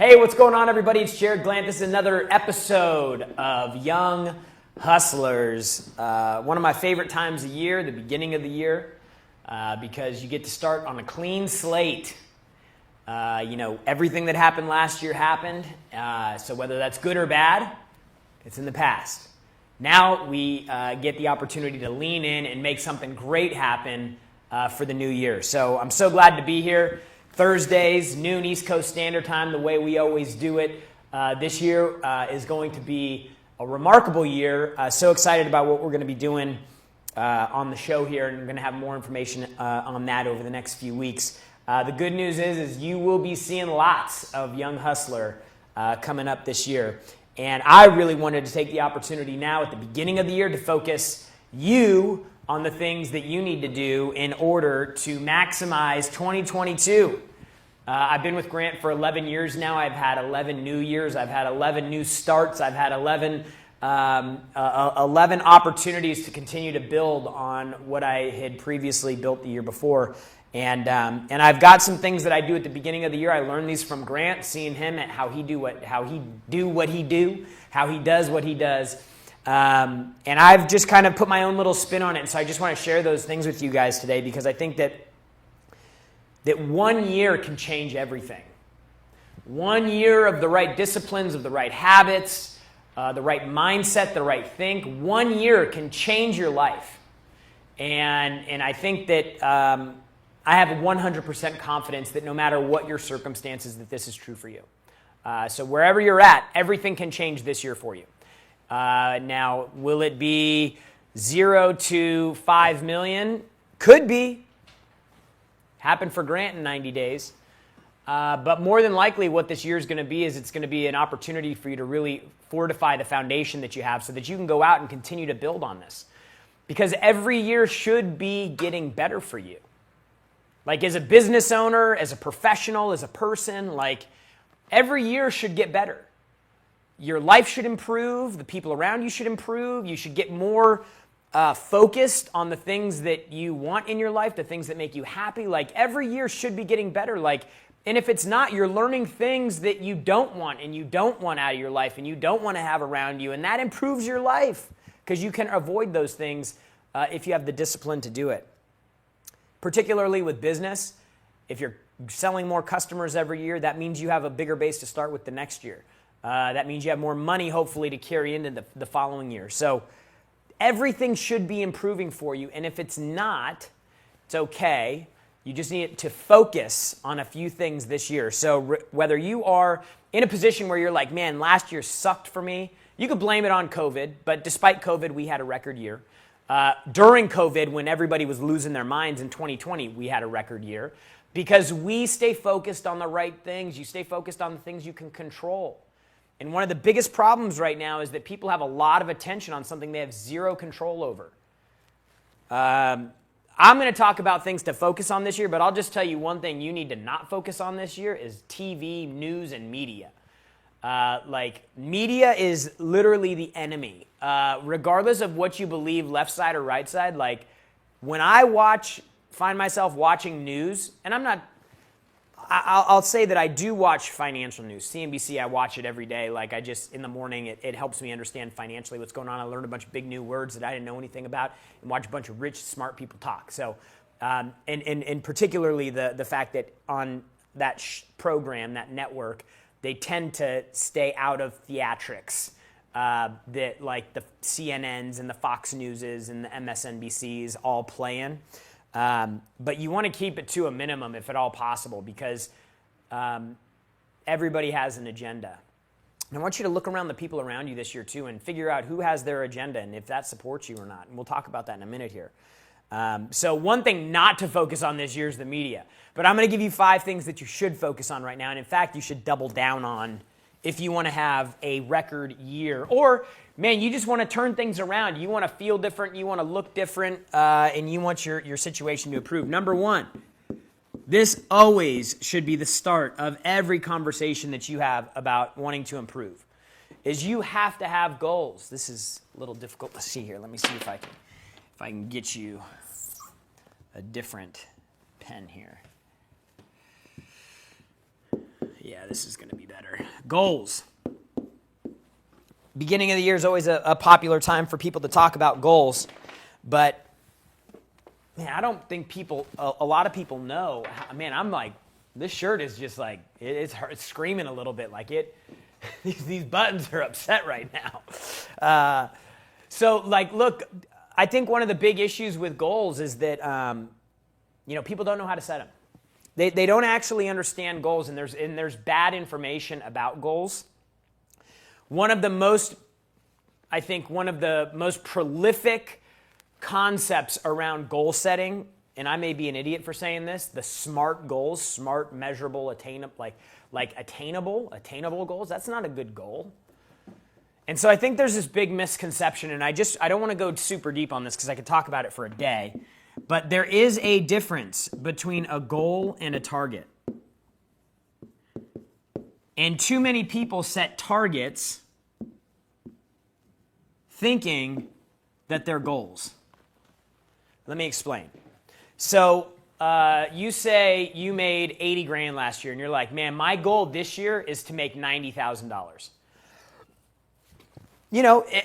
Hey, what's going on, everybody? It's Jared Glant. This is another episode of Young Hustlers. One of my favorite times of year, the beginning of the year, because you get to start on a clean slate. Everything that happened last year happened. So whether that's good or bad, it's in the past. Now we get the opportunity to lean in and make something great happen for the new year. So I'm so glad to be here. Thursdays, noon East Coast Standard Time, the way we always do it. This year is going to be a remarkable year. So excited about what we're going to be doing on the show here, and we're going to have more information on that over the next few weeks. The good news is you will be seeing lots of Young Hustler coming up this year. And I really wanted to take the opportunity now at the beginning of the year to focus you on the things that you need to do in order to maximize 2022. I've been with Grant for 11 years now. I've had 11 new years. I've had 11 new starts. I've had 11 opportunities to continue to build on what I had previously built the year before. And I've got some things that I do at the beginning of the year. I learned these from Grant, seeing him at how he does what he does. And I've just kind of put my own little spin on it. And so I just want to share those things with you guys today, because I think that 1 year can change everything. 1 year of the right disciplines, of the right habits, the right mindset, the right think. 1 year can change your life. And I think that I have 100% confidence that no matter what your circumstances, that this is true for you. So wherever you're at, everything can change this year for you. Now, will it be 0 to 5 million? Could be. Happened for Grant in 90 days. But more than likely what this year is going to be is it's going to be an opportunity for you to really fortify the foundation that you have so that you can go out and continue to build on this. Because every year should be getting better for you. Like as a business owner, as a professional, as a person, like every year should get better. Your life should improve. The people around you should improve. You should get more focused on the things that you want in your life, the things that make you happy. Like every year should be getting better. And if it's not, you're learning things that you don't want and you don't want out of your life and you don't want to have around you. And that improves your life because you can avoid those things if you have the discipline to do it. Particularly with business, if you're selling more customers every year, that means you have a bigger base to start with the next year. That means you have more money, hopefully, to carry into the following year. So everything should be improving for you. And if it's not, it's okay. You just need to focus on a few things this year. So whether you are in a position where you're like, man, last year sucked for me, you could blame it on COVID. But despite COVID, we had a record year. During COVID, when everybody was losing their minds in 2020, we had a record year because we stay focused on the right things. You stay focused on the things you can control. And one of the biggest problems right now is that people have a lot of attention on something they have zero control over. I'm going to talk about things to focus on this year, but I'll just tell you one thing you need to not focus on this year is TV, news, and media. Media is literally the enemy. Regardless of what you believe, left side or right side, when I find myself watching news, and I'll say that I do watch financial news. CNBC, I watch it every day. In the morning, it helps me understand financially what's going on. I learned a bunch of big new words that I didn't know anything about and watch a bunch of rich, smart people talk. So, and particularly the fact that on that program, that network, they tend to stay out of theatrics that like the CNNs and the Fox Newses and the MSNBCs all play in. But you want to keep it to a minimum if at all possible because everybody has an agenda. And I want you to look around the people around you this year too and figure out who has their agenda and if that supports you or not. And we'll talk about that in a minute here. So one thing not to focus on this year is the media. But I'm going to give you 5 things that you should focus on right now. And in fact, you should double down on if you want to have a record year. Or, man, you just want to turn things around. You want to feel different. You want to look different. And you want your situation to improve. Number 1, this always should be the start of every conversation that you have about wanting to improve, is you have to have goals. This is a little difficult to see here. Let me see if I can get you a different pen here. Yeah, this is going to be better. better. Goals. Beginning of the year is always a popular time for people to talk about goals, but man, I don't think a lot of people know. Man, I'm like, this shirt is just like, it's screaming a little bit like it. These buttons are upset right now. So like, look, I think one of the big issues with goals is that, people don't know how to set them. They don't actually understand goals, and there's bad information about goals. One of the most prolific concepts around goal setting, and I may be an idiot for saying this, the SMART goals, smart, measurable, attainable, attainable goals. That's not a good goal. And so I think there's this big misconception, and I don't want to go super deep on this because I could talk about it for a day, but there is a difference between a goal and a target. And too many people set targets thinking that they're goals. Let me explain. So you say you made 80 grand last year, and you're like, man, my goal this year is to make $90,000.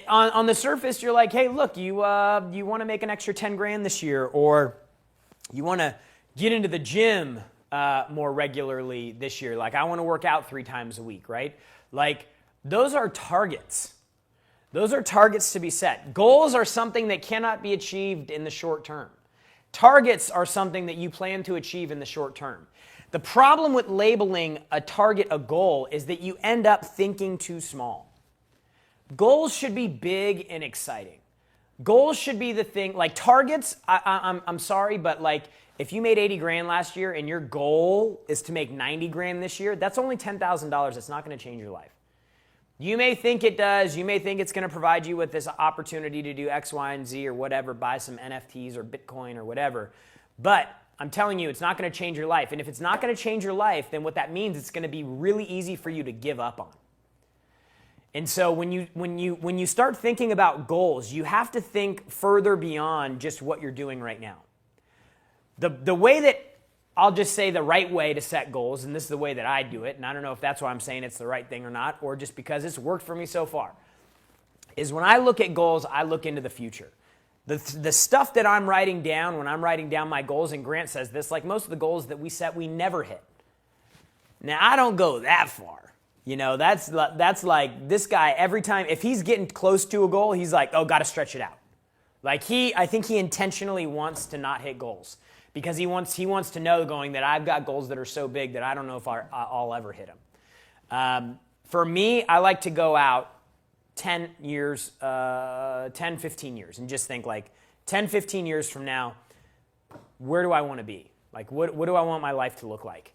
On the surface, you're like, hey, look, you want to make an extra 10 grand this year, or you want to get into the gym more regularly this year. Like, I want to work out 3 times a week, right? Like, those are targets. Those are targets to be set. Goals are something that cannot be achieved in the short term. Targets are something that you plan to achieve in the short term. The problem with labeling a target a goal is that you end up thinking too small. Goals should be big and exciting. Goals should be the thing, like targets, I'm sorry, but like if you made 80 grand last year and your goal is to make 90 grand this year, that's only $10,000. It's not going to change your life. You may think it does. You may think it's going to provide you with this opportunity to do X, Y, and Z or whatever, buy some NFTs or Bitcoin or whatever. But I'm telling you, it's not going to change your life. And if it's not going to change your life, then what that means, it's going to be really easy for you to give up on. And so when you start thinking about goals, you have to think further beyond just what you're doing right now. The way that, I'll just say the right way to set goals, and this is the way that I do it, and I don't know if that's why I'm saying it's the right thing or not, or just because it's worked for me so far, is when I look at goals, I look into the future. The stuff that I'm writing down, when I'm writing down my goals, and Grant says this, like most of the goals that we set, we never hit. Now, I don't go that far. That's like this guy, every time, if he's getting close to a goal, he's like, oh, got to stretch it out. Like I think he intentionally wants to not hit goals because he wants to know going that I've got goals that are so big that I don't know if I'll ever hit them. For me, I like to go out 10 years, 10, 15 years and just think like 10, 15 years from now, where do I want to be? Like what do I want my life to look like?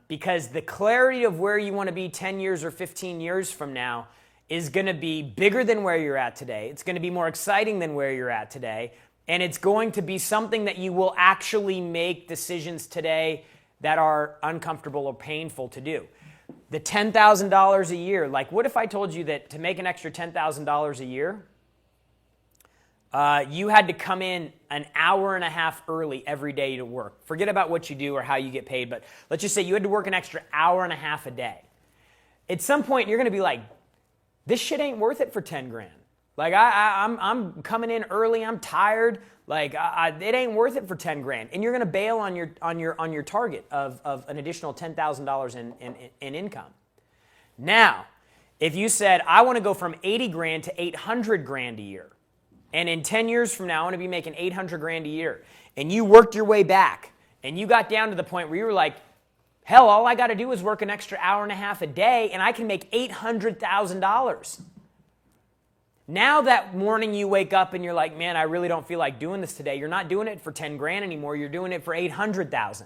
Because the clarity of where you want to be 10 years or 15 years from now is going to be bigger than where you're at today. It's going to be more exciting than where you're at today. And it's going to be something that you will actually make decisions today that are uncomfortable or painful to do. The $10,000 a year, like what if I told you that to make an extra $10,000 a year, you had to come in an hour and a half early every day to work. Forget about what you do or how you get paid, but let's just say you had to work an extra hour and a half a day. At some point, you're going to be like, this shit ain't worth it for 10 grand. Like I'm coming in early, I'm tired. Like it ain't worth it for 10 grand, and you're going to bail on your target of an additional $10,000 in income. Now, if you said I want to go from 80 grand to 800 grand a year. And in 10 years from now, I want to be making 800 grand a year. And you worked your way back. And you got down to the point where you were like, hell, all I got to do is work an extra hour and a half a day, and I can make $800,000. Now that morning you wake up and you're like, man, I really don't feel like doing this today. You're not doing it for 10 grand anymore. You're doing it for 800,000.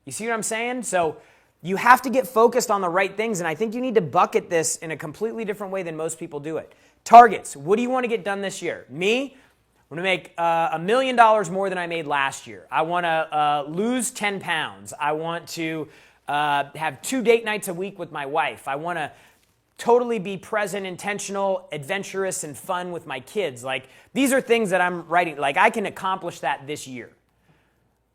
You see what I'm saying? So you have to get focused on the right things. And I think you need to bucket this in a completely different way than most people do it. Targets. What do you want to get done this year? Me, I'm going to make $1 million more than I made last year. I want to lose 10 pounds. I want to have 2 date nights a week with my wife. I want to totally be present, intentional, adventurous, and fun with my kids. Like, these are things that I'm writing. Like, I can accomplish that this year.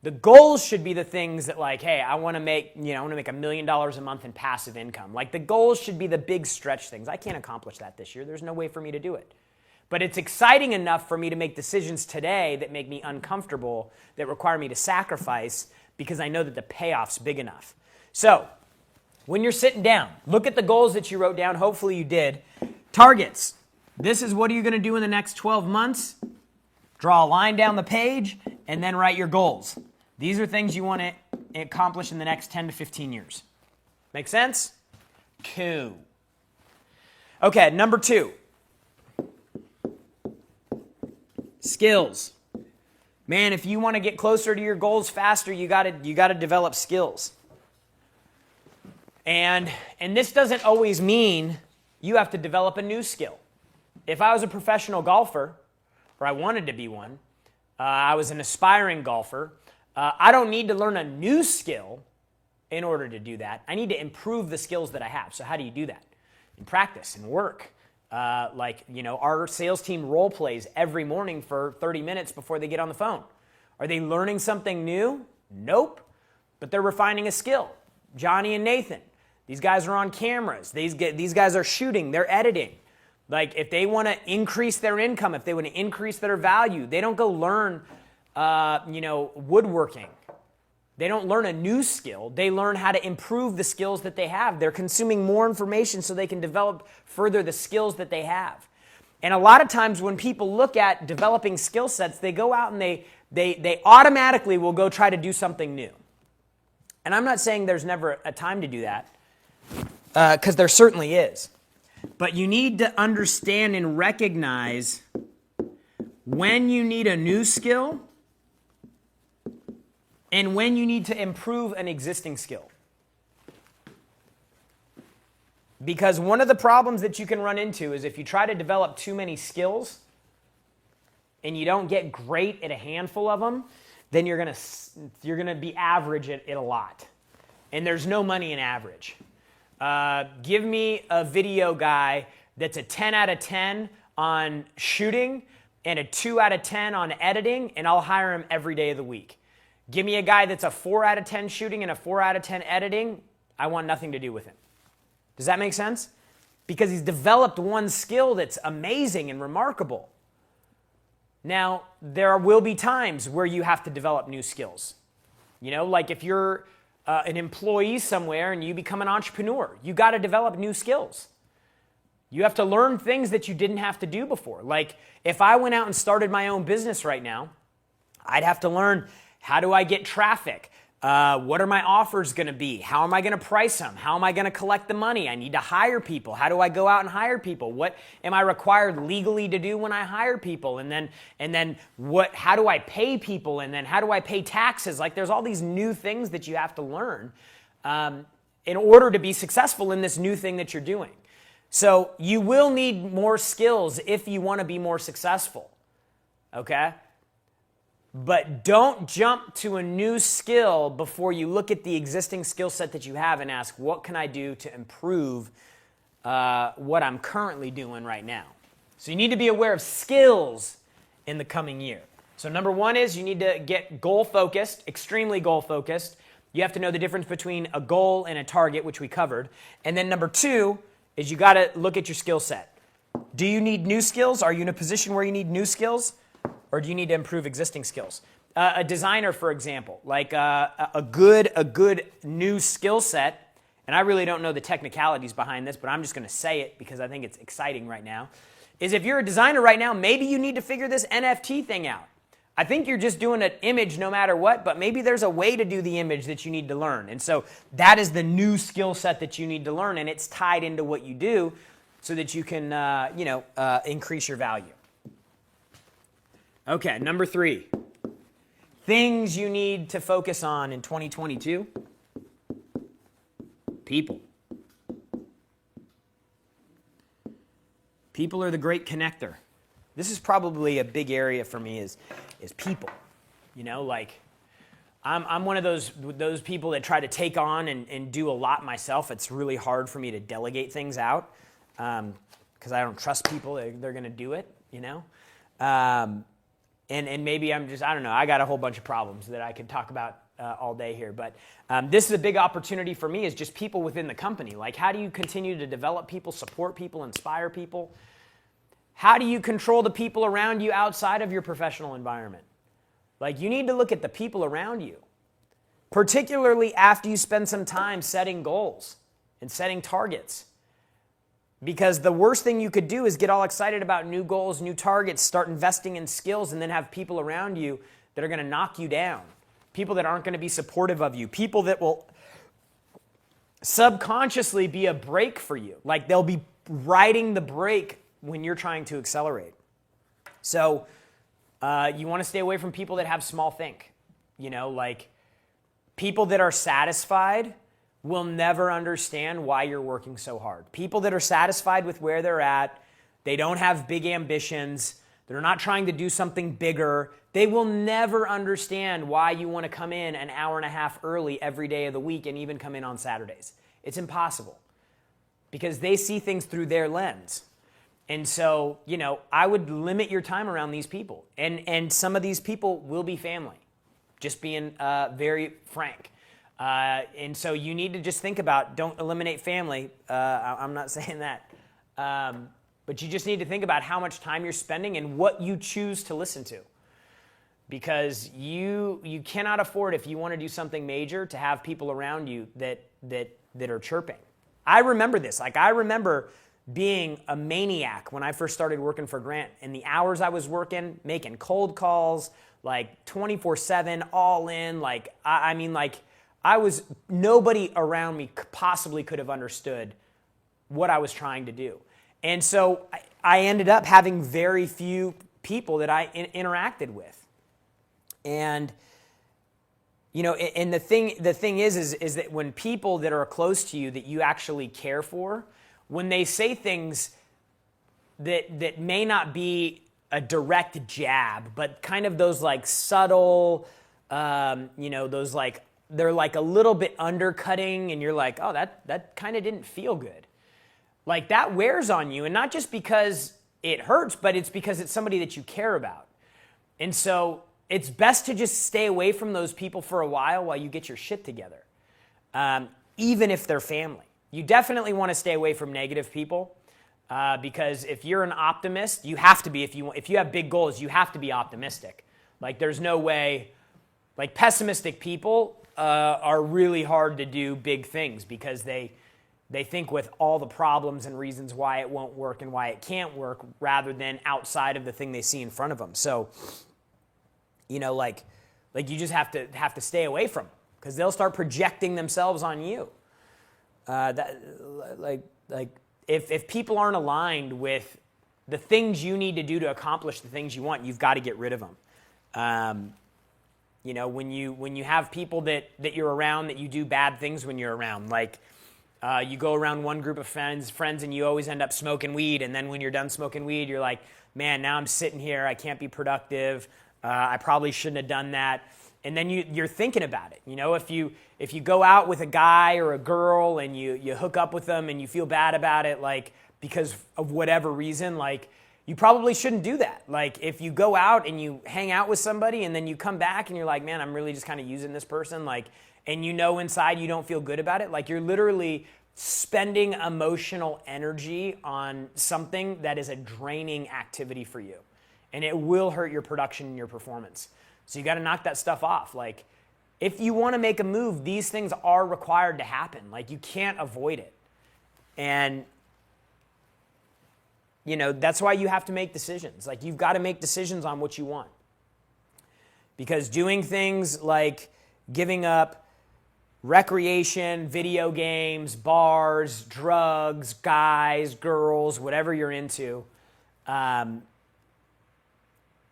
The goals should be the things that like, hey, I want to make $1 million a month in passive income. Like the goals should be the big stretch things. I can't accomplish that this year. There's no way for me to do it. But it's exciting enough for me to make decisions today that make me uncomfortable, that require me to sacrifice because I know that the payoff's big enough. So when you're sitting down, look at the goals that you wrote down. Hopefully you did. Targets. This is what are you going to do in the next 12 months? Draw a line down the page and then write your goals. These are things you want to accomplish in the next 10 to 15 years. Make sense? Cool. Okay, number 2. Skills. Man, if you want to get closer to your goals faster, you got to develop skills. And this doesn't always mean you have to develop a new skill. If I was a professional golfer, or I wanted to be one, I was an aspiring golfer, I don't need to learn a new skill in order to do that. I need to improve the skills that I have. So how do you do that? In practice, in work. Our sales team role plays every morning for 30 minutes before they get on the phone. Are they learning something new? Nope. But they're refining a skill. Johnny and Nathan, these guys are on cameras. These guys are shooting. They're editing. Like if they want to increase their income, if they want to increase their value, they don't go learn, woodworking. They don't learn a new skill. They learn how to improve the skills that they have. They're consuming more information so they can develop further the skills that they have. And a lot of times when people look at developing skill sets, they go out and they automatically will go try to do something new. And I'm not saying there's never a time to do that, because there certainly is. But you need to understand and recognize when you need a new skill and when you need to improve an existing skill. Because one of the problems that you can run into is if you try to develop too many skills and you don't get great at a handful of them, then you're gonna be average at a lot. And there's no money in average. Give me a video guy that's a 10 out of 10 on shooting and a 2 out of 10 on editing, and I'll hire him every day of the week. Give me a guy that's a 4 out of 10 shooting and a 4 out of 10 editing, I want nothing to do with him. Does that make sense? Because he's developed one skill that's amazing and remarkable. Now, there will be times where you have to develop new skills. Like if you're an employee somewhere and you become an entrepreneur, you got to develop new skills. You have to learn things that you didn't have to do before. Like if I went out and started my own business right now, I'd have to learn, how do I get traffic? What are my offers going to be? How am I going to price them? How am I going to collect the money? I need to hire people. How do I go out and hire people? What am I required legally to do when I hire people? And then how do I pay people? And then how do I pay taxes? Like there's all these new things that you have to learn in order to be successful in this new thing that you're doing. So you will need more skills if you want to be more successful. Okay? But don't jump to a new skill before you look at the existing skill set that you have and ask, what can I do to improve what I'm currently doing right now? So you need to be aware of skills in the coming year. So number 1 is you need to get goal-focused, extremely goal-focused. You have to know the difference between a goal and a target, which we covered. And then number 2 is you got to look at your skill set. Do you need new skills? Are you in a position where you need new skills? Or do you need to improve existing skills? A designer, for example, like a good new skill set, and I really don't know the technicalities behind this, but I'm just going to say it because I think it's exciting right now, is if you're a designer right now, maybe you need to figure this NFT thing out. I think you're just doing an image no matter what, but maybe there's a way to do the image that you need to learn. And so that is the new skill set that you need to learn, and it's tied into what you do so that you can increase your value. Okay, number 3. Things you need to focus on in 2022. People. People are the great connector. This is probably a big area for me is people. I'm one of those people that try to take on and do a lot myself. It's really hard for me to delegate things out because I don't trust people. They're going to do it, and maybe I don't know, I got a whole bunch of problems that I could talk about all day here, but this is a big opportunity for me, is just people within the company. Like, how do you continue to develop people, support people, inspire people? How do you control the people around you outside of your professional environment? Like, you need to look at the people around you, particularly after you spend some time setting goals and setting targets. Because the worst thing you could do is get all excited about new goals, new targets, start investing in skills, and then have people around you that are going to knock you down, people that aren't going to be supportive of you, people that will subconsciously be a brake for you. Like, they'll be riding the brake when you're trying to accelerate. So you want to stay away from people that have small think. Like, people that are satisfied will never understand why you're working so hard. People that are satisfied with where they're at, they don't have big ambitions, they're not trying to do something bigger, they will never understand why you want to come in an hour and a half early every day of the week and even come in on Saturdays. It's impossible, because they see things through their lens. And so, I would limit your time around these people. And some of these people will be family, just being very frank. And so you need to just think about, don't eliminate family. I'm not saying that. But you just need to think about how much time you're spending and what you choose to listen to. Because you cannot afford, if you want to do something major, to have people around you that are chirping. I remember this. Like, I remember being a maniac when I first started working for Grant, and the hours I was working, making cold calls, like 24/7, all in. Like, nobody around me possibly could have understood what I was trying to do. And so I ended up having very few people that I interacted with. And, and the thing is that when people that are close to you that you actually care for, when they say things that may not be a direct jab, but kind of those like subtle, those like, they're like a little bit undercutting, and you're like, oh, that kind of didn't feel good. Like, that wears on you, and not just because it hurts, but it's because it's somebody that you care about. And so it's best to just stay away from those people for a while you get your shit together, even if they're family. You definitely want to stay away from negative people, because if you're an optimist, you have to be. If you have big goals, you have to be optimistic. Like, there's no way. Like, pessimistic people are really hard to do big things, because they think with all the problems and reasons why it won't work and why it can't work, rather than outside of the thing they see in front of them. So, like you just have to stay away from them, because they'll start projecting themselves on you. If people aren't aligned with the things you need to do to accomplish the things you want, you've got to get rid of them. When you have people that you're around that you do bad things when you're around, like you go around one group of friends and you always end up smoking weed, and then when you're done smoking weed, you're like, man, now I'm sitting here, I can't be productive, I probably shouldn't have done that. And then you're thinking about it. If you go out with a guy or a girl and you hook up with them and you feel bad about it, like, because of whatever reason, like, you probably shouldn't do that. Like, if you go out and you hang out with somebody and then you come back and you're like, man, I'm really just kind of using this person, like, and inside you don't feel good about it, like, you're literally spending emotional energy on something that is a draining activity for you. And it will hurt your production and your performance. So you got to knock that stuff off. Like, if you want to make a move, these things are required to happen. Like, you can't avoid it. And that's why you have to make decisions. Like, you've got to make decisions on what you want. Because doing things like giving up recreation, video games, bars, drugs, guys, girls, whatever you're into,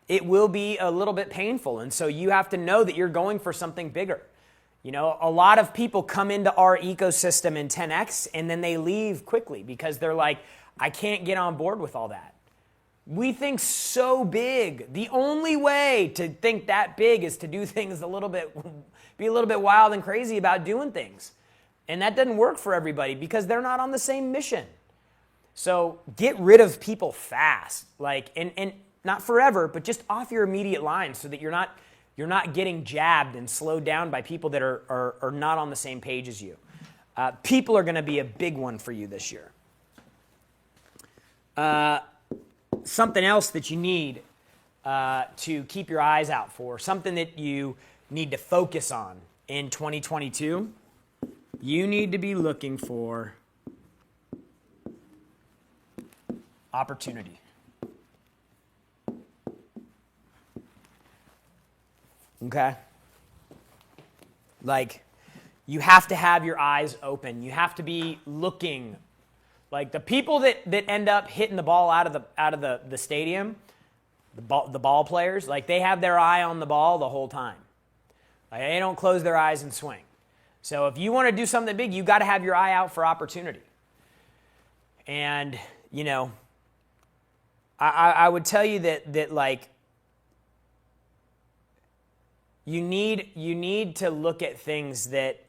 it will be a little bit painful. And so you have to know that you're going for something bigger. A lot of people come into our ecosystem in 10X and then they leave quickly because they're like, I can't get on board with all that. We think so big. The only way to think that big is to do things be a little bit wild and crazy about doing things. And that doesn't work for everybody because they're not on the same mission. So get rid of people fast. And not forever, but just off your immediate line so that you're not getting jabbed and slowed down by people that are not on the same page as you. People are going to be a big one for you this year. Something else that you need to keep your eyes out for, something that you need to focus on in 2022, you need to be looking for opportunity. Okay? Like, you have to have your eyes open. You have to be looking. Like, the people that end up hitting the ball out of the stadium, the ball players, like, they have their eye on the ball the whole time. Like, they don't close their eyes and swing. So if you want to do something big, you got to have your eye out for opportunity. And, you know, I would tell you that like, you need to look at things that,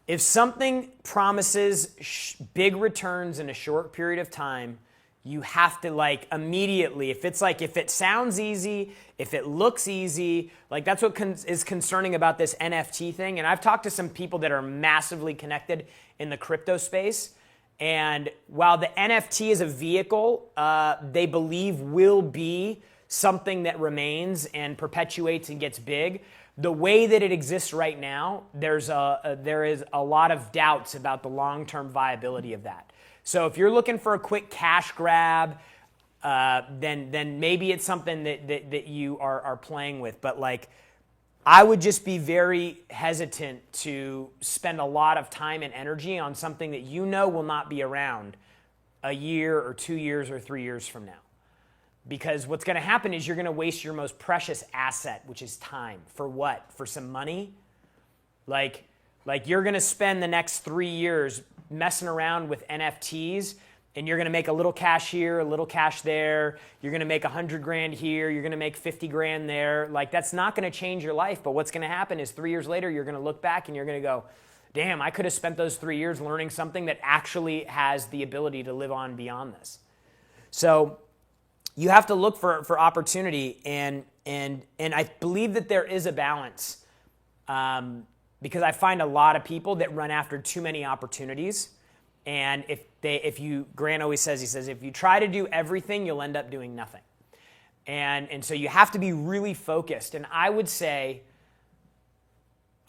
if something promises big returns in a short period of time, you have to, like, immediately, if it sounds easy, if it looks easy, like, that's what is concerning about this NFT thing. And I've talked to some people that are massively connected in the crypto space. And while the NFT is a vehicle, they believe will be something that remains and perpetuates and gets big. The way that it exists right now, there is a lot of doubts about the long-term viability of that. So if you're looking for a quick cash grab, then maybe it's something that you are playing with. But, like, I would just be very hesitant to spend a lot of time and energy on something that you know will not be around a year or 2 years or 3 years from now. Because what's going to happen is you're going to waste your most precious asset, which is time. For what? For some money? Like you're going to spend the next 3 years messing around with NFTs, and you're going to make a little cash here, a little cash there. You're going to make $100,000 here. You're going to make $50,000 there. Like, that's not going to change your life. But what's going to happen is 3 years later, you're going to look back and you're going to go, damn, I could have spent those 3 years learning something that actually has the ability to live on beyond this. So you have to look for opportunity, and I believe that there is a balance, because I find a lot of people that run after too many opportunities, and Grant always says, he says, if you try to do everything, you'll end up doing nothing, and so you have to be really focused. And I would say,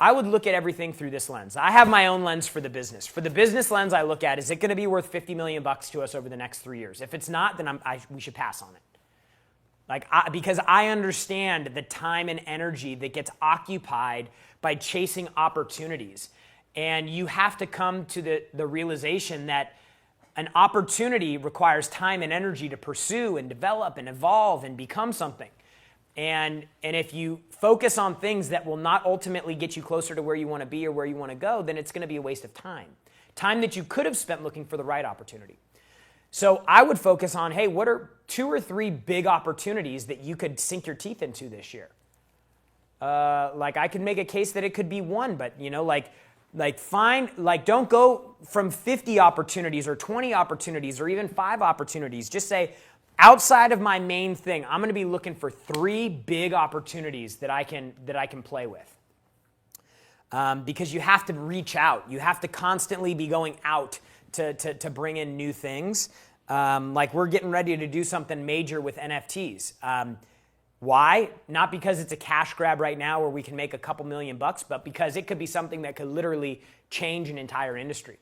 I would look at everything through this lens. I have my own lens for the business. For the business lens, I look at, is it going to be worth $50 million to us over the next 3 years? If it's not, then we should pass on it. Because I understand the time and energy that gets occupied by chasing opportunities. And you have to come to the realization that an opportunity requires time and energy to pursue and develop and evolve and become something. And if you focus on things that will not ultimately get you closer to where you want to be or where you want to go, then it's going to be a waste of time. Time that you could have spent looking for the right opportunity. So I would focus on, hey, what are 2 or 3 big opportunities that you could sink your teeth into this year? I could make a case that it could be 1, but, don't go from 50 opportunities or 20 opportunities or even 5 opportunities. Just say, outside of my main thing, I'm going to be looking for 3 big opportunities that I can play with. Because you have to reach out. You have to constantly be going out to bring in new things. We're getting ready to do something major with NFTs. Why? Not because it's a cash grab right now where we can make a couple $1 million, but because it could be something that could literally change an entire industry.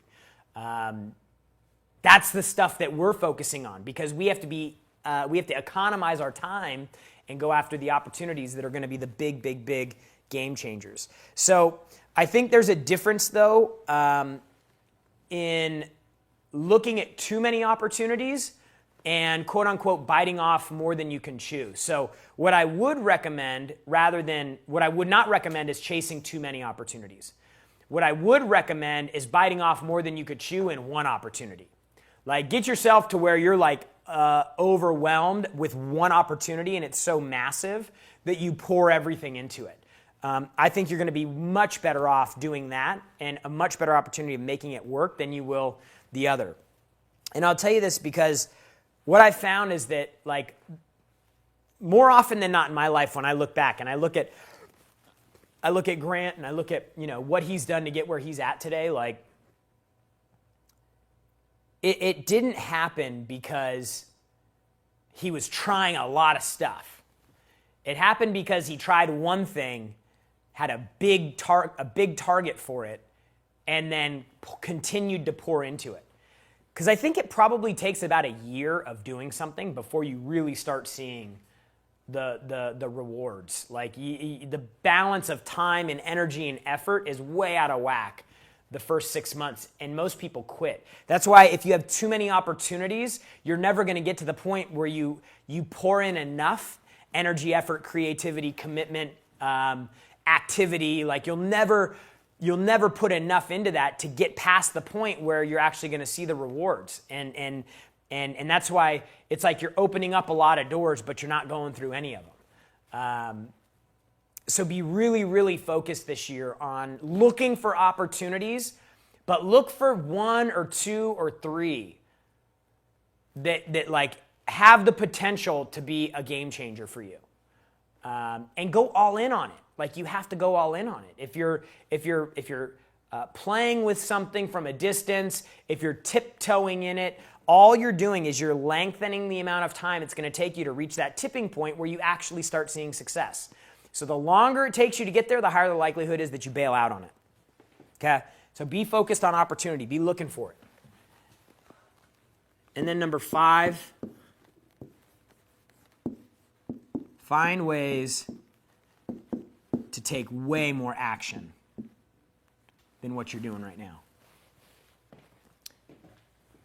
That's the stuff that we're focusing on, because we have to economize our time and go after the opportunities that are going to be the big game changers. So I think there's a difference, though, in looking at too many opportunities and quote unquote biting off more than you can chew. So what I would recommend, what I would not recommend, is chasing too many opportunities. What I would recommend is biting off more than you could chew in one opportunity. Like, get yourself to where you're overwhelmed with one opportunity and it's so massive that you pour everything into it. I think you're going to be much better off doing that, and a much better opportunity of making it work than you will the other. And I'll tell you this because what I found is that, like, more often than not in my life, when I look back and I look at Grant and I look at, what he's done to get where he's at today, like, it didn't happen because he was trying a lot of stuff. It happened because he tried one thing, had a big target for it, and then continued to pour into it. Because I think it probably takes about a year of doing something before you really start seeing the rewards. Like, the balance of time and energy and effort is way out of whack the first 6 months, and most people quit. That's why if you have too many opportunities, you're never going to get to the point where you pour in enough energy, effort, creativity, commitment, activity. Like, you'll never put enough into that to get past the point where you're actually going to see the rewards. And that's why it's like you're opening up a lot of doors, but you're not going through any of them. So be really, really focused this year on looking for opportunities, but look for 1 or 2 or 3 that like have the potential to be a game changer for you. And go all in on it. Like, you have to go all in on it. If you're playing with something from a distance, if you're tiptoeing in it, all you're doing is you're lengthening the amount of time it's going to take you to reach that tipping point where you actually start seeing success. So the longer it takes you to get there, the higher the likelihood is that you bail out on it. Okay? So be focused on opportunity. Be looking for it. And then number 5, find ways to take way more action than what you're doing right now.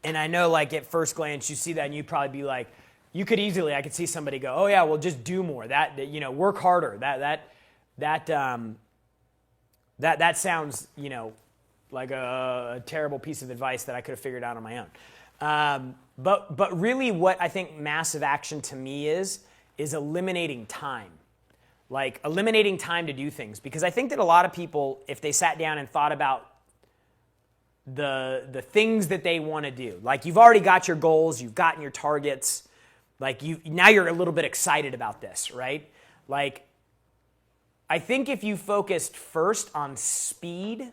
And I know, like, at first glance, you see that and you'd probably be like, I could see somebody go, oh yeah, well, just do more. Work harder. That sounds, like a terrible piece of advice that I could have figured out on my own. But really what I think massive action to me is eliminating time. Like, eliminating time to do things. Because I think that a lot of people, if they sat down and thought about the things that they want to do, like, you've already got your goals, you've gotten your targets, like, now you're a little bit excited about this, right? Like, I think if you focused first on speed,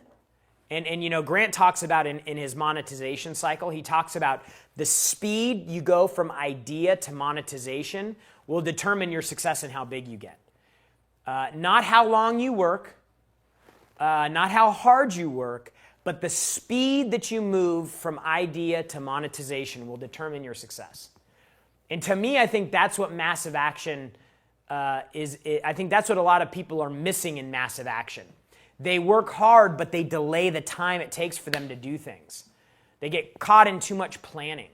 and Grant talks about in his monetization cycle, he talks about the speed you go from idea to monetization will determine your success and how big you get. Not how long you work, not how hard you work, but the speed that you move from idea to monetization will determine your success. And to me, I think that's what massive action is. I think that's what a lot of people are missing in massive action. They work hard, but they delay the time it takes for them to do things. They get caught in too much planning,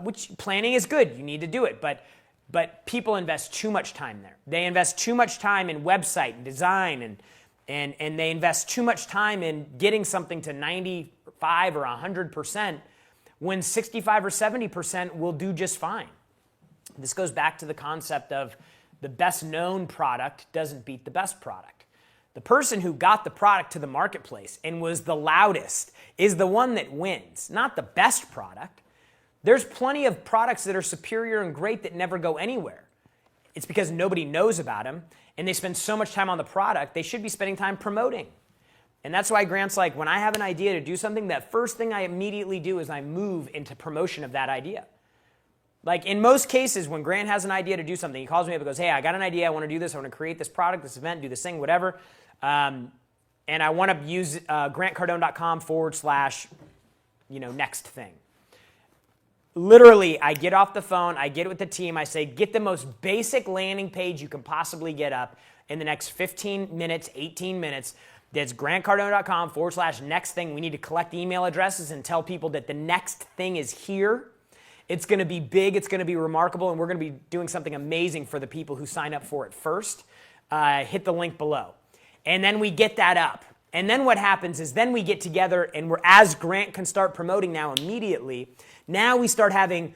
which planning is good. You need to do it, but people invest too much time there. They invest too much time in website and design, and they invest too much time in getting something to 95 or 100%, when 65 or 70% will do just fine. This goes back to the concept of the best known product doesn't beat the best product. The person who got the product to the marketplace and was the loudest is the one that wins, not the best product. There's plenty of products that are superior and great that never go anywhere. It's because nobody knows about them, and they spend so much time on the product, they should be spending time promoting. And that's why Grant's like, when I have an idea to do something, that first thing I immediately do is I move into promotion of that idea. Like, in most cases, when Grant has an idea to do something, he calls me up and goes, hey, I got an idea, I want to do this, I want to create this product, this event, do this thing, whatever. And I want to use grantcardone.com/next thing. Literally, I get off the phone, I get with the team, I say, get the most basic landing page you can possibly get up in the next 15 minutes, 18 minutes. That's grantcardone.com/next thing. We need to collect email addresses and tell people that the next thing is here. It's going to be big, it's going to be remarkable, and we're going to be doing something amazing for the people who sign up for it first. Hit the link below. And then we get that up. And then what happens is then we get together, and as Grant can start promoting now immediately, now we start having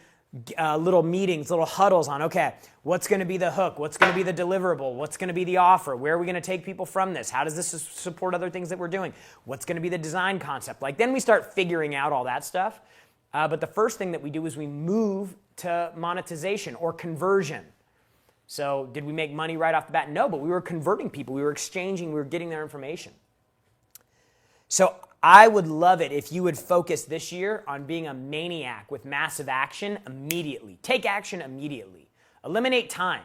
little meetings, little huddles on, okay, what's going to be the hook? What's going to be the deliverable? What's going to be the offer? Where are we going to take people from this? How does this support other things that we're doing? What's going to be the design concept? Like, then we start figuring out all that stuff. But the first thing that we do is we move to monetization or conversion. So did we make money right off the bat? No, but we were converting people. We were exchanging. We were getting their information. So I would love it if you would focus this year on being a maniac with massive action immediately. Take action immediately. Eliminate time.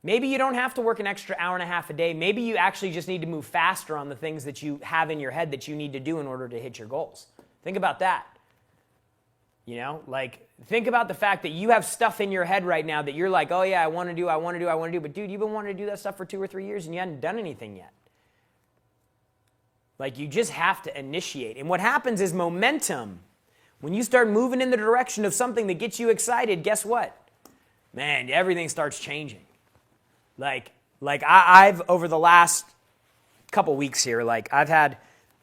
Maybe you don't have to work an extra hour and a half a day. Maybe you actually just need to move faster on the things that you have in your head that you need to do in order to hit your goals. Think about that. You know, like think about the fact that you have stuff in your head right now that you're like, oh yeah, I want to do. But dude, you've been wanting to do that stuff for 2 or 3 years and you hadn't done anything yet. Like you just have to initiate. And what happens is momentum. When you start moving in the direction of something that gets you excited, guess what? Man, everything starts changing. Like I've over the last couple weeks here, like I've had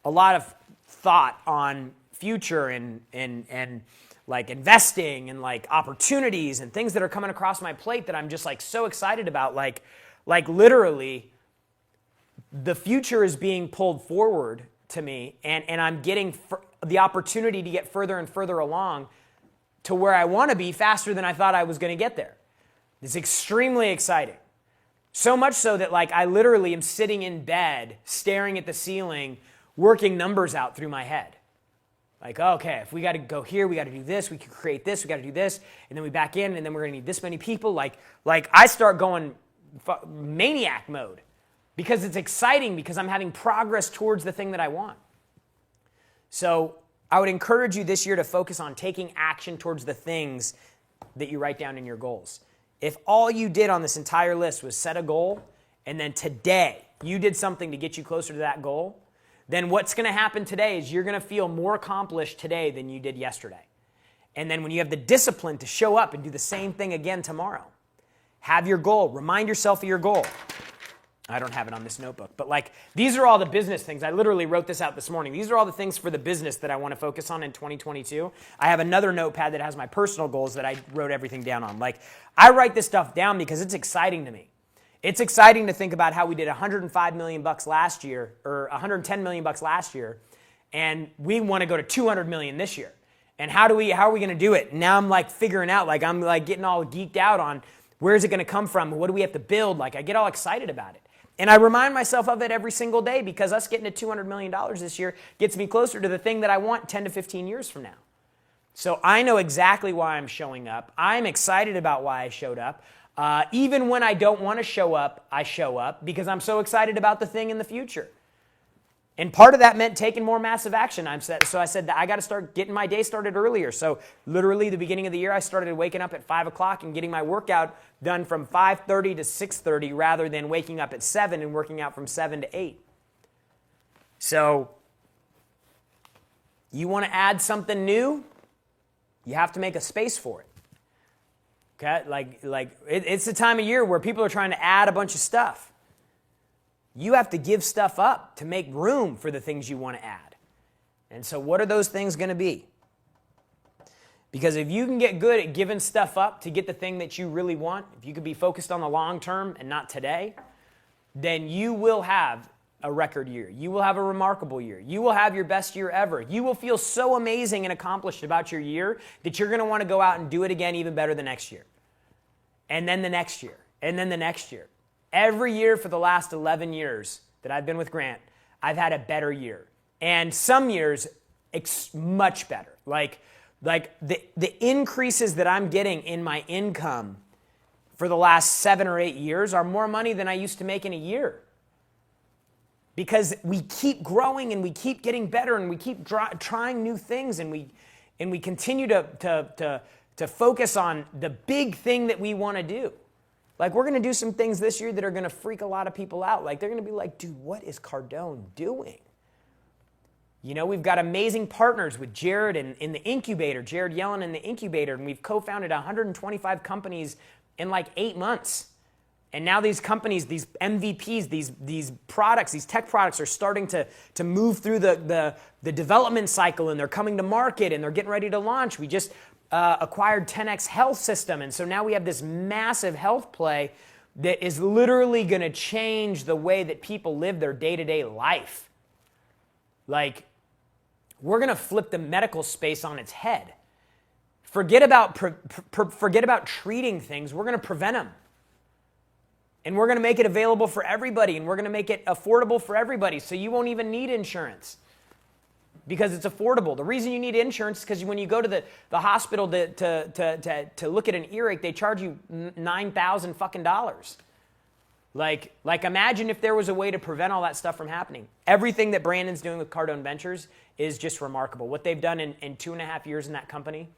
a lot of thought on future and like investing and like opportunities and things that are coming across my plate that I'm just like so excited about. Like literally the future is being pulled forward to me and I'm getting the opportunity to get further and further along to where I want to be faster than I thought I was going to get there. It's extremely exciting. So much so that like I literally am sitting in bed staring at the ceiling, working numbers out through my head. Like, okay, if we got to go here, we got to do this, we can create this, we got to do this, and then we back in, and then we're going to need this many people. Like I start going maniac mode because it's exciting because I'm having progress towards the thing that I want. So I would encourage you this year to focus on taking action towards the things that you write down in your goals. If all you did on this entire list was set a goal, and then today you did something to get you closer to that goal, then what's going to happen today is you're going to feel more accomplished today than you did yesterday. And then when you have the discipline to show up and do the same thing again tomorrow, have your goal. Remind yourself of your goal. I don't have it on this notebook, but like these are all the business things. I literally wrote this out this morning. These are all the things for the business that I want to focus on in 2022. I have another notepad that has my personal goals that I wrote everything down on. Like I write this stuff down because it's exciting to me. It's exciting to think about how we did $105 million last year, or $110 million last year, and we want to go to $200 million this year. And how are we going to do it? Now I'm like figuring out, like I'm like getting all geeked out on where is it going to come from? What do we have to build? Like I get all excited about it. And I remind myself of it every single day because us getting to $200 million this year gets me closer to the thing that I want 10 to 15 years from now. So I know exactly why I'm showing up. I'm excited about why I showed up. Even when I don't want to show up, I show up because I'm so excited about the thing in the future. And part of that meant taking more massive action. So I said that I got to start getting my day started earlier. So literally the beginning of the year, I started waking up at 5 o'clock and getting my workout done from 5:30 to 6:30 rather than waking up at 7 and working out from 7 to 8. So you want to add something new? You have to make a space for it. Okay, it's the time of year where people are trying to add a bunch of stuff. You have to give stuff up to make room for the things you want to add. And so what are those things going to be? Because if you can get good at giving stuff up to get the thing that you really want, if you can be focused on the long term and not today, then you will have a record year. You will have a remarkable year. You will have your best year ever. You will feel so amazing and accomplished about your year that you're going to want to go out and do it again even better the next year. And then the next year. And then the next year. Every year for the last 11 years that I've been with Grant, I've had a better year. And some years, much better. Like the increases that I'm getting in my income for the last 7 or 8 years are more money than I used to make in a year. Because we keep growing and we keep getting better and we keep trying new things and we continue to focus on the big thing that we want to do. Like we're going to do some things this year that are going to freak a lot of people out. Like they're going to be like, dude, what is Cardone doing? You know, we've got amazing partners with Jared in the incubator, Jared Yellen in the incubator, and we've co-founded 125 companies in like 8 months. And now these companies, these MVPs, these products, these tech products are starting to move through the development cycle and they're coming to market and they're getting ready to launch. We just acquired 10X Health System. And so now we have this massive health play that is literally going to change the way that people live their day-to-day life. Like we're going to flip the medical space on its head. Forget about treating things. We're going to prevent them. And we're going to make it available for everybody, and we're going to make it affordable for everybody, so you won't even need insurance because it's affordable. The reason you need insurance is because when you go to the hospital to look at an earache, they charge you $9,000 fucking dollars. Like imagine if there was a way to prevent all that stuff from happening. Everything that Brandon's doing with Cardone Ventures is just remarkable. What they've done in 2.5 years in that company,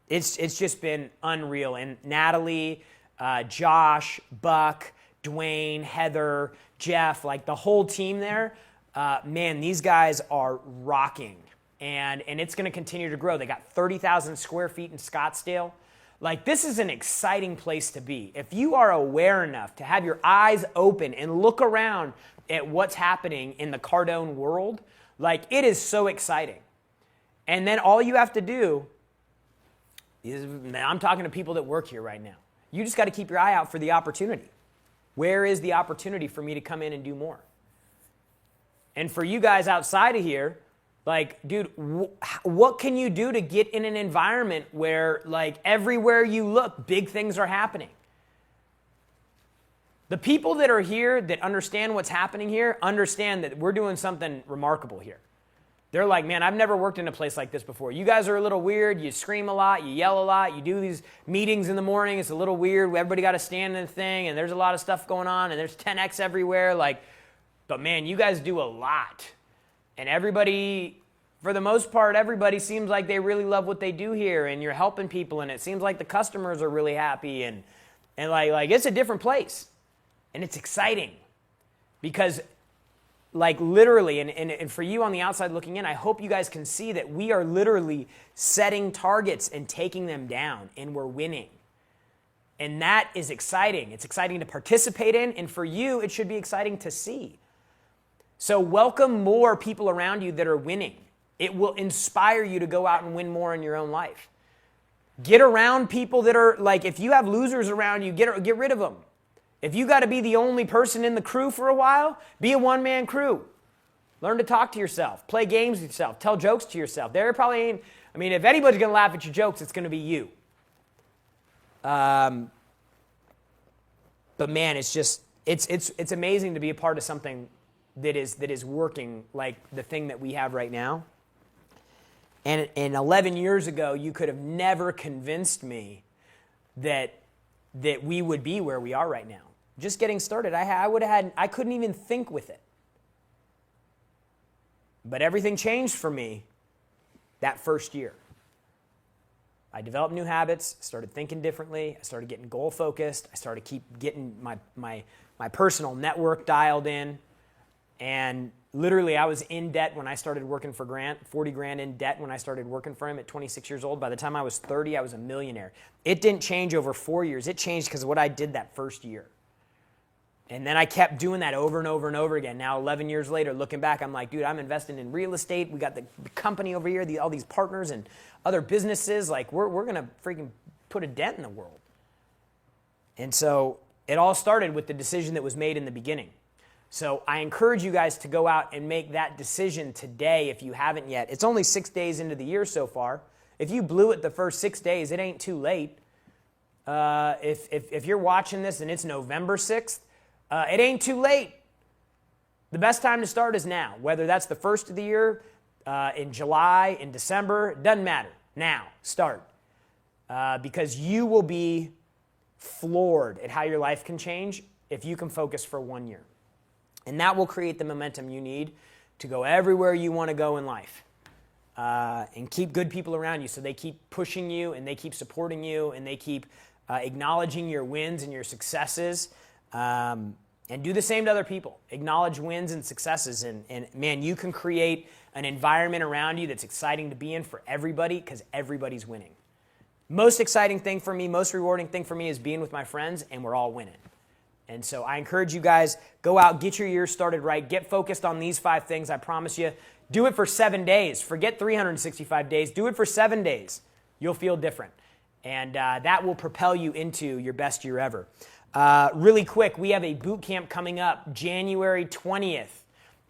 it's just been unreal. And Natalie, Josh, Buck, Dwayne, Heather, Jeff, like the whole team there, man, these guys are rocking. And it's going to continue to grow. They got 30,000 square feet in Scottsdale. Like, this is an exciting place to be. If you are aware enough to have your eyes open and look around at what's happening in the Cardone world, like, it is so exciting. And then all you have to do is, I'm talking to people that work here right now. You just got to keep your eye out for the opportunity. Where is the opportunity for me to come in and do more? And for you guys outside of here, like, dude, what can you do to get in an environment where, like, everywhere you look, big things are happening? The people that are here that understand what's happening here understand that we're doing something remarkable here. They're like, man, I've never worked in a place like this before. You guys are a little weird. You scream a lot. You yell a lot. You do these meetings in the morning. It's a little weird. Everybody got to stand in the thing, and there's a lot of stuff going on, and there's 10X everywhere. Like, but man, you guys do a lot. And everybody, for the most part, everybody seems like they really love what they do here, and you're helping people, and it seems like the customers are really happy, and like it's a different place. And it's exciting because, like, literally, and for you on the outside looking in, I hope you guys can see that we are literally setting targets and taking them down, and we're winning. And that is exciting. It's exciting to participate in, and for you, it should be exciting to see. So welcome more people around you that are winning. It will inspire you to go out and win more in your own life. Get around people that are, like, if you have losers around you, get rid of them. If you got to be the only person in the crew for a while, be a one-man crew. Learn to talk to yourself. Play games with yourself. Tell jokes to yourself. There probably ain't, I mean, if anybody's going to laugh at your jokes, it's going to be you. But man, it's just, it's amazing to be a part of something that is working like the thing that we have right now. And 11 years ago, you could have never convinced me that we would be where we are right now. Just getting started, I couldn't even think with it. But everything changed for me that first year. I developed new habits, started thinking differently, I started getting goal focused, I started getting my personal network dialed in, and literally I was in debt when I started working for Grant, 40 grand in debt when I started working for him at 26 years old. By the time I was 30, I was a millionaire. It didn't change over 4 years. It changed because of what I did that first year. And then I kept doing that over and over and over again. Now, 11 years later, looking back, I'm like, dude, I'm investing in real estate. We got the company over here, all these partners and other businesses. Like, we're going to freaking put a dent in the world. And so it all started with the decision that was made in the beginning. So I encourage you guys to go out and make that decision today if you haven't yet. It's only 6 days into the year so far. If you blew it the first 6 days, it ain't too late. If you're watching this and it's November 6th, it ain't too late. The best time to start is now. Whether that's the first of the year, in July, in December, it doesn't matter. Now, start. Because you will be floored at how your life can change if you can focus for 1 year. And that will create the momentum you need to go everywhere you want to go in life. And keep good people around you so they keep pushing you and they keep supporting you and they keep acknowledging your wins and your successes. And do the same to other people. Acknowledge wins and successes. And man, you can create an environment around you that's exciting to be in for everybody because everybody's winning. Most exciting thing for me, most rewarding thing for me is being with my friends and we're all winning. And so I encourage you guys, go out, get your year started right, get focused on these 5 things. I promise you, do it for 7 days. Forget 365 days. Do it for 7 days. You'll feel different. And that will propel you into your best year ever. Really quick, we have a boot camp coming up January 20th,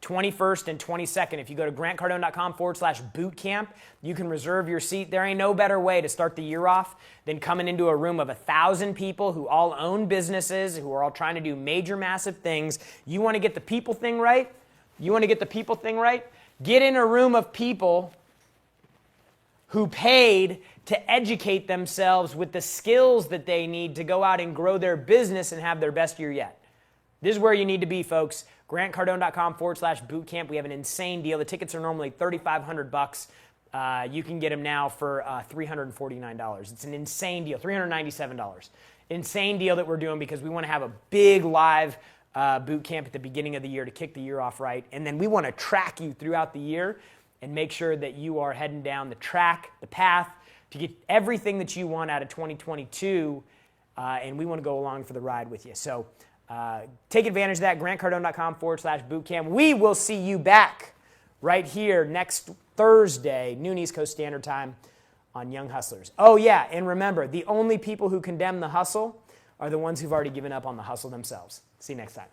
21st and 22nd. If you go to grantcardone.com/bootcamp, you can reserve your seat. There ain't no better way to start the year off than coming into a room of 1,000 people who all own businesses, who are all trying to do major, massive things. You want to get the people thing right? Get in a room of people who paid to educate themselves with the skills that they need to go out and grow their business and have their best year yet. This is where you need to be, folks. GrantCardone.com/bootcamp. We have an insane deal. The tickets are normally $3,500. You can get them now for $349. It's an insane deal, $397. Insane deal that we're doing because we want to have a big live boot camp at the beginning of the year to kick the year off right. And then we want to track you throughout the year and make sure that you are heading down the track, the path, to get everything that you want out of 2022. And we want to go along for the ride with you. So take advantage of that, grantcardone.com/bootcamp. We will see you back right here next Thursday, noon East Coast Standard Time on Young Hustlers. Oh, yeah, and remember, the only people who condemn the hustle are the ones who've already given up on the hustle themselves. See you next time.